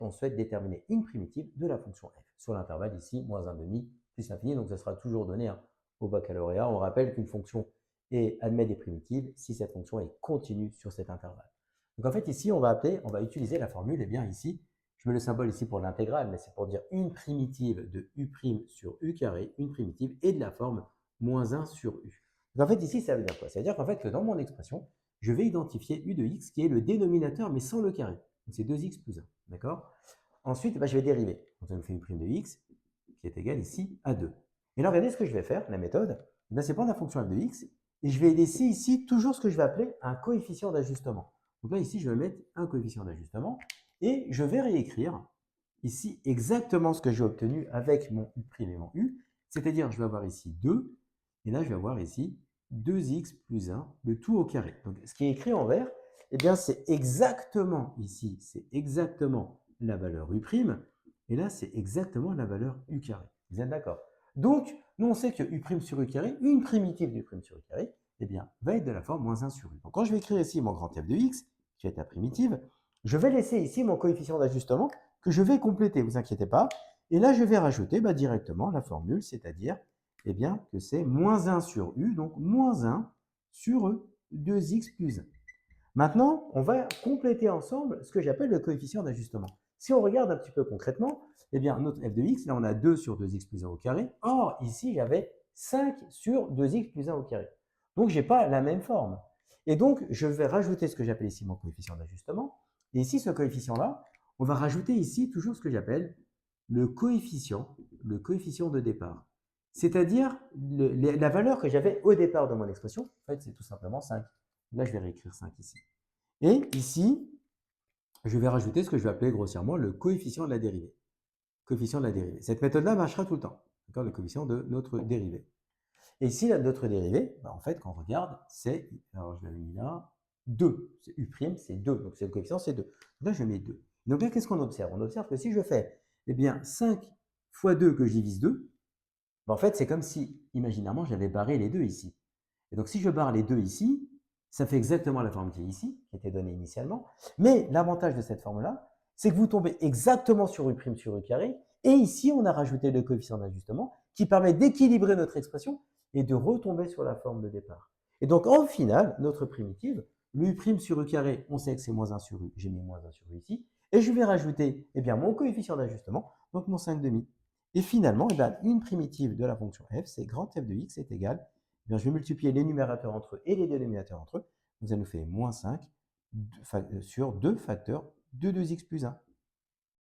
on souhaite déterminer une primitive de la fonction f sur l'intervalle ici, moins 1 demi plus l'infini. Donc, ça sera toujours donné au baccalauréat. On rappelle qu'une fonction admet des primitives si cette fonction est continue sur cet intervalle. Donc, en fait, ici, on va utiliser la formule, ici, je mets le symbole ici pour l'intégrale, mais c'est pour dire une primitive de u' sur u carré, une primitive, et de la forme moins 1 sur u. Donc, en fait, ici, ça veut dire quoi? Ça veut dire qu'en fait, que dans mon expression, je vais identifier u de x qui est le dénominateur, mais sans le carré. Donc, c'est 2x plus 1. D'accord? Ensuite, je vais dériver. Donc, ça nous fait une prime de x qui est égale ici à 2. Et là, regardez ce que je vais faire, la méthode. C'est prendre la fonction f de x et je vais laisser ici toujours ce que je vais appeler un coefficient d'ajustement. Donc là, ici, je vais mettre un coefficient d'ajustement et je vais réécrire ici exactement ce que j'ai obtenu avec mon u' et mon u. C'est-à-dire, je vais avoir ici 2 et là, je vais avoir ici 2x plus 1, le tout au carré. Donc, ce qui est écrit en vert, eh bien, c'est exactement ici, c'est exactement la valeur u', et là, c'est exactement la valeur u carré. Vous êtes d'accord? Donc, nous, on sait que u' sur u carré, une primitive d'u' sur u carré, eh bien, va être de la forme moins 1 sur u. Donc, quand je vais écrire ici mon grand f de x, qui va être la primitive, je vais laisser ici mon coefficient d'ajustement que je vais compléter, vous inquiétez pas. Et là, je vais rajouter directement la formule, c'est-à-dire eh bien, que c'est moins 1 sur u, donc moins 1 sur 2x plus 1. Maintenant, on va compléter ensemble ce que j'appelle le coefficient d'ajustement. Si on regarde un petit peu concrètement, eh bien, notre f de x, là, on a 2 sur 2x plus 1 au carré. Or, ici, j'avais 5 sur 2x plus 1 au carré. Donc, je n'ai pas la même forme. Et donc, je vais rajouter ce que j'appelle ici mon coefficient d'ajustement. Et ici, ce coefficient-là, on va rajouter ici toujours ce que j'appelle le coefficient de départ. C'est-à-dire la valeur que j'avais au départ de mon expression. En fait, c'est tout simplement 5. Là, je vais réécrire 5 ici. Et ici, je vais rajouter ce que je vais appeler grossièrement le coefficient de la dérivée. Coefficient de la dérivée. Cette méthode-là marchera tout le temps. Le coefficient de notre dérivée. Et ici, notre dérivée, en fait, quand on regarde, c'est, alors je l'avais mis là, 2. C'est u', c'est 2. Donc, c'est le coefficient, c'est 2. Donc là, je mets 2. Donc là, qu'est-ce qu'on observe? On observe que si je fais, eh bien, 5 fois 2 que je divise 2, en fait, c'est comme si, imaginairement, j'avais barré les 2 ici. Et donc, si je barre les 2 ici, ça fait exactement la forme qui est ici, qui était donnée initialement. Mais l'avantage de cette forme-là, c'est que vous tombez exactement sur u' sur u carré. Et ici, on a rajouté le coefficient d'ajustement qui permet d'équilibrer notre expression et de retomber sur la forme de départ. Et donc, en final, notre primitive, l'u' sur u carré, on sait que c'est moins 1 sur u. J'ai mis moins 1 sur u ici. Et je vais rajouter mon coefficient d'ajustement, donc mon 5 demi. Et finalement, une primitive de la fonction f, c'est grand f de x est égal, je vais multiplier les numérateurs entre eux et les dénominateurs entre eux. Donc, ça nous fait moins 5 sur 2 facteurs de 2x plus 1.